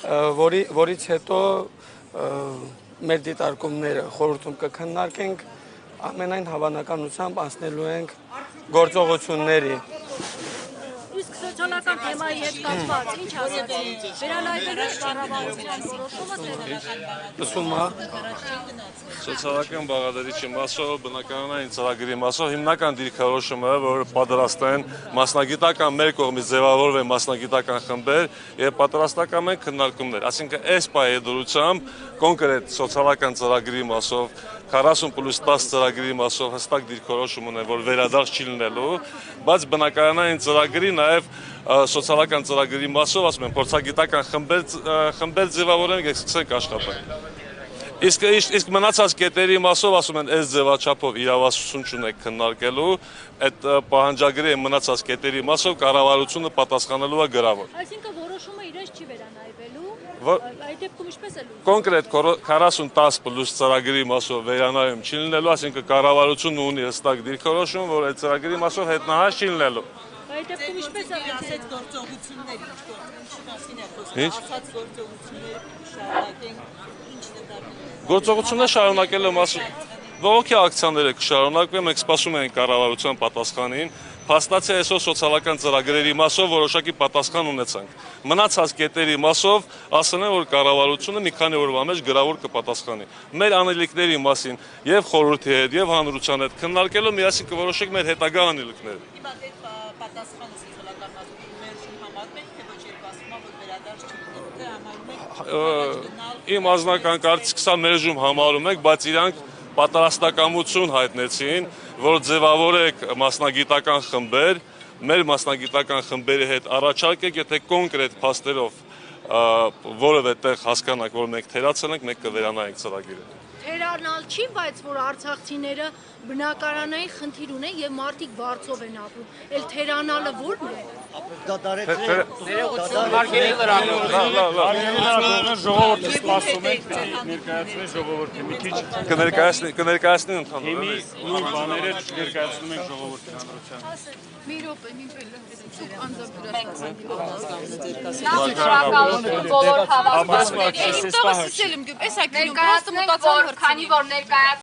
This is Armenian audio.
որից հետո մեր դիտարկումները խորհրդում կքննարկենք, ամենայն հավանականությամբ անցնելու ենք գործողությունների։ Իսկ սոցիալական թեմայի հետ կապված ինչ ասացիք, վերանայվելու կառավարության որոշումը Սոցիալական բաղադրիչի մասով, բնակարանային ծրագրի մասով հիմնական դիրքորոշումը, որ պատրաստեն մասնագիտական մեր կողմից ձևավորվեն մասնագիտական խմբեր եւ պատրաստական են քննարկումներ, այսինքն այս պայեդրությամբ կոնկրետ սոցիալական ծրագրի մասով 40+10 ծրագրի մասով հստակ դիրքորոշում ունեն, որ վերադարձ չի լինելու, բայց բնակարանային ծրագրի նաև սոցիալական ծրագրի մասով, ասում են, փորձագիտական խմբեր ձևավորենք եւ սկսենք աշխատել։ Իսկ մնացած կետերի մասով, ասում են, այս ձևաչափով իրավասություն չունեք քննարկելու, այդ պահանջագրի մնացած կետերի մասով կառավարությունը պատասխանելու է գրավոր։ Այսինքն որոշումը իրենց չի վերանայվելու, այդ դեպքում ինչպես է լուծում։ Կոնկրետ 40+10 ծրագրի մասով վերանայում չի լինելու, այսինքն կառավարությունը ունի հստակ դիրքորոշում, որ այդ ծրագրի մասով հետնահաս չի լինելու։ Այդ դեպքում ինչպես է ասած գործողություններ, ինչ գործողություններ շարունակենք, ինչ նկատի։ Գործողությունները շարունակելու մասին ողոքի ակցիաները կշարունակվեն, մենք սպասում ենք կառավարության պատասխանին, փաստացի այսօր սոցիալական ծրագրերի մասով որոշակի պատասխան ունեցանք։ Մնացած կետերի մասով ասեն, որ կառավարությունը մի քանի օրվա մեջ գրավոր կպատասխանի։ Մեր անելիքների մասին եւ խորհրդի հետ եւ հանրության հետ քննարկելով միասին կորոշենք մեր հետագա անելիքները։ Հիմա դե պատասխանը սոցիալական մասում մերժում համարում եք, թե ոչ երբ ասում եք, որ վերադարձ չի լինելու, թե համարում եք։ Իմ անձնական կարծիքս է մերժում համարում եք, բայց իրանք պատրաստակամություն հայտնեցին, որ ձևավորեք մասնագիտական խմբեր, մեր մասնագիտական խմբերի հետ առաջարկեք, եթե կոնկրետ փաստերով որևէ տեղ հասկանանք, որ մենք թերացել ենք, մենք կվերանայենք ծրագիրը։ Թերանալ չի, բայց որ արցախցիները բնակարանային խնդիր ունեն եւ մարդիկ բարձով են ապրում։ Էլ թերանալը ո՞րն է։ Ժողովուրդը սպասում եք ներկայացնել ժողովրդին մի քիչ կներկայացնեն ընդհանուր նույն բաները ներկայացնում եք ժողովրդին հանրության։ Մի րոպե, մի Շնորհակալություն բոլոր հավաքվածներին։ Այստեղ ասել եմ, էսա կինո, պրոստը մտածում քանի որ ներկայացնում